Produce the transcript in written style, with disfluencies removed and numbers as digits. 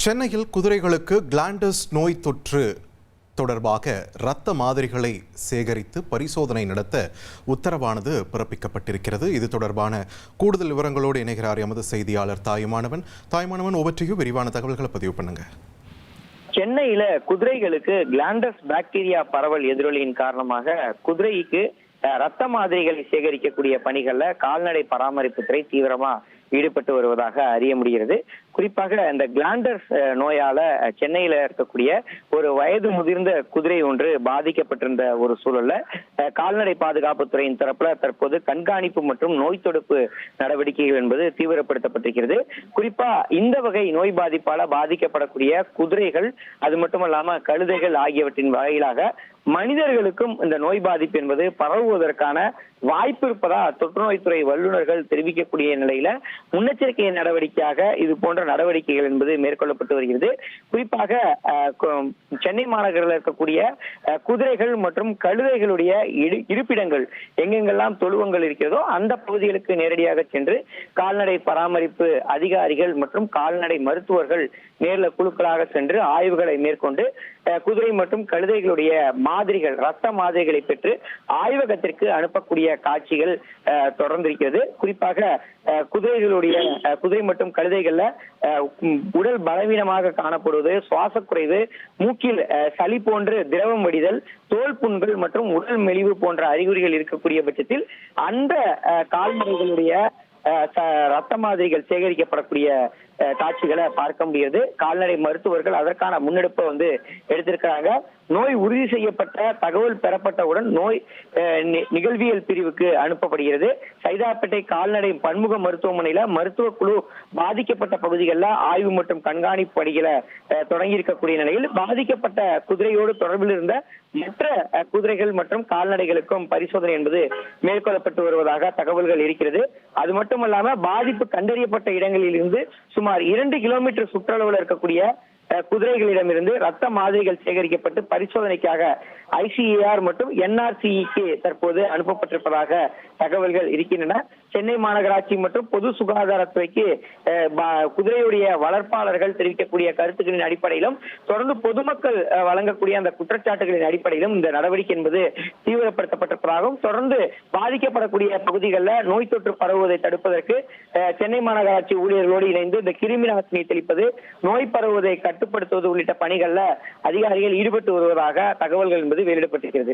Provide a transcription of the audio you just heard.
சென்னையில் குதிரைகளுக்கு கிளாண்டஸ் நோய் தொற்று தொடர்பாக இரத்த மாதிரிகளை சேகரித்து பரிசோதனை நடத்த உத்தரவானது பிறப்பிக்கப்பட்டிருக்கிறது. இது தொடர்பான கூடுதல் விவரங்களோடு இணைகிறார் எமது செய்தியாளர் தாய்மானவன். ஒவ்வொற்றையும் விரிவான தகவல்களை பதிவு பண்ணுங்க. சென்னையில குதிரைகளுக்கு கிளாண்டஸ் பாக்டீரியா பரவல் எதிரொலியின் காரணமாக குதிரைக்கு ரத்த மாதிரிகளை சேகரிக்கக்கூடிய பணிகள்ல கால்நடை பராமரிப்புத்துறை தீவிரமா ஈடுபட்டு வருவதாக அறிய முடிகிறது. குறிப்பாக இந்த கிளாண்டஸ் நோயால சென்னையில இருக்கக்கூடிய ஒரு வயது முதிர்ந்த குதிரை ஒன்று பாதிக்கப்பட்டிருந்த ஒரு சூழல்ல கால்நடை பாதுகாப்புத்துறையின் தரப்புல தற்போது கண்காணிப்பு மற்றும் நோய் தடுப்பு நடவடிக்கைகள் என்பது தீவிரப்படுத்தப்பட்டிருக்கிறது. குறிப்பா இந்த வகை நோய் பாதிப்பால பாதிக்கப்படக்கூடிய குதிரைகள், அது மட்டுமல்லாம கழுதைகள் ஆகியவற்றின் வாயிலாக மனிதர்களுக்கும் இந்த நோய் பாதிப்பு என்பது பரவுவதற்கான வாய்ப்பு இருப்பதா தொற்றுநோய்த்துறை வல்லுநர்கள் தெரிவிக்கக்கூடிய நிலையில முன்னெச்சரிக்கை நடவடிக்கையாக இது போன்ற நடவடிக்கைகள் என்பது மேற்கொள்ளப்பட்டு வருகிறது. குறிப்பாக சென்னை மாநகரில் இருக்கக்கூடிய குதிரைகள் மற்றும் கழுதைகளுடைய இருப்பிடங்கள் எங்கெங்கெல்லாம் தொழுவங்கள் இருக்கிறதோ அந்த பகுதிகளுக்கு நேரடியாக சென்று கால்நடை பராமரிப்பு அதிகாரிகள் மற்றும் கால்நடை மருத்துவர்கள் நேர்ல குழுக்களாக சென்று ஆய்வுகளை மேற்கொண்டு குதிரை மற்றும் கழுதைகளுடைய மாதிரிகள், ரத்த மாதிரிகளை பெற்று ஆய்வகத்திற்கு அனுப்பக்கூடிய காட்சிகள் தொடர்ந்திருக்கிறது. குறிப்பாக குதிரை மற்றும் கழுதைகள்ல உடல் பலவீனமாக காணப்படுவது, சுவாச குறைவு, மூக்கில் சளி போன்று திரவம் வடிதல், தோல் புண்கள் மற்றும் உடல் மெலிவு போன்ற அறிகுறிகள் இருக்கக்கூடிய பட்சத்தில் அந்த கால்நடைகளுடைய ரத்த மாதிரிகள் சேகரிக்கப்படக்கூடிய காட்சிகளை பார்க்க முடியாது. கால்நடை மருத்துவர்கள் அதற்கான முன்னெடுப்பை எடுத்திருக்கிறாங்க. நோய் உறுதி செய்யப்பட்ட தகவல் பெறப்பட்டவுடன் நோய் நிகழ்வியல் பிரிவுக்கு அனுப்பப்படுகிறது. சைதாப்பேட்டை கால்நடை பன்முக மருத்துவமனையில மருத்துவ குழு பாதிக்கப்பட்ட பகுதிகளில் ஆய்வு மற்றும் கண்காணிப்பு பணிகளை தொடங்கி இருக்கக்கூடிய நிலையில் பாதிக்கப்பட்ட குதிரையோடு தொடர்பில் இருந்த மற்ற குதிரைகள் மற்றும் கால்நடைகளுக்கும் பரிசோதனை என்பது மேற்கொள்ளப்பட்டு வருவதாக தகவல்கள் இருக்கிறது. அது மட்டுமல்லாம பாதிப்பு கண்டறியப்பட்ட இடங்களில் இருந்து சுமார் 2 கிலோமீட்டர் சுற்றளவில் இருக்கக்கூடிய குதிரைகளிடமிருந்து ரத்த மாதிரிகள் சேகரிக்கப்பட்டு பரிசோதனைக்காக ICAR மற்றும் NRCEக்கு தற்போது அனுப்பப்பட்டிருப்பதாக தகவல்கள் இருக்கின்றன. சென்னை மாநகராட்சி மற்றும் பொது சுகாதாரத்துறைக்கு குதிரையுடைய வளர்ப்பாளர்கள் தெரிவிக்கக்கூடிய கருத்துக்களின் அடிப்படையிலும் தொடர்ந்து பொதுமக்கள் வழங்கக்கூடிய அந்த குற்றச்சாட்டுகளின் அடிப்படையிலும் இந்த நடவடிக்கை என்பது தீவிரப்படுத்தப்பட்டிருப்பதாகவும், தொடர்ந்து பாதிக்கப்படக்கூடிய பகுதிகளில் நோய் தொற்று பரவுவதை தடுப்பதற்கு சென்னை மாநகராட்சி ஊழியர்களோடு இணைந்து இந்த கிருமி நாசினி தெளிப்பது, நோய் பரவுவதை கட்டுப்படுத்துவது உள்ளிட்ட பணிகள்ல அதிகாரிகள் ஈடுபட்டு வருவதாக தகவல்கள் என்பது வெளியிடப்பட்டிருக்கிறது.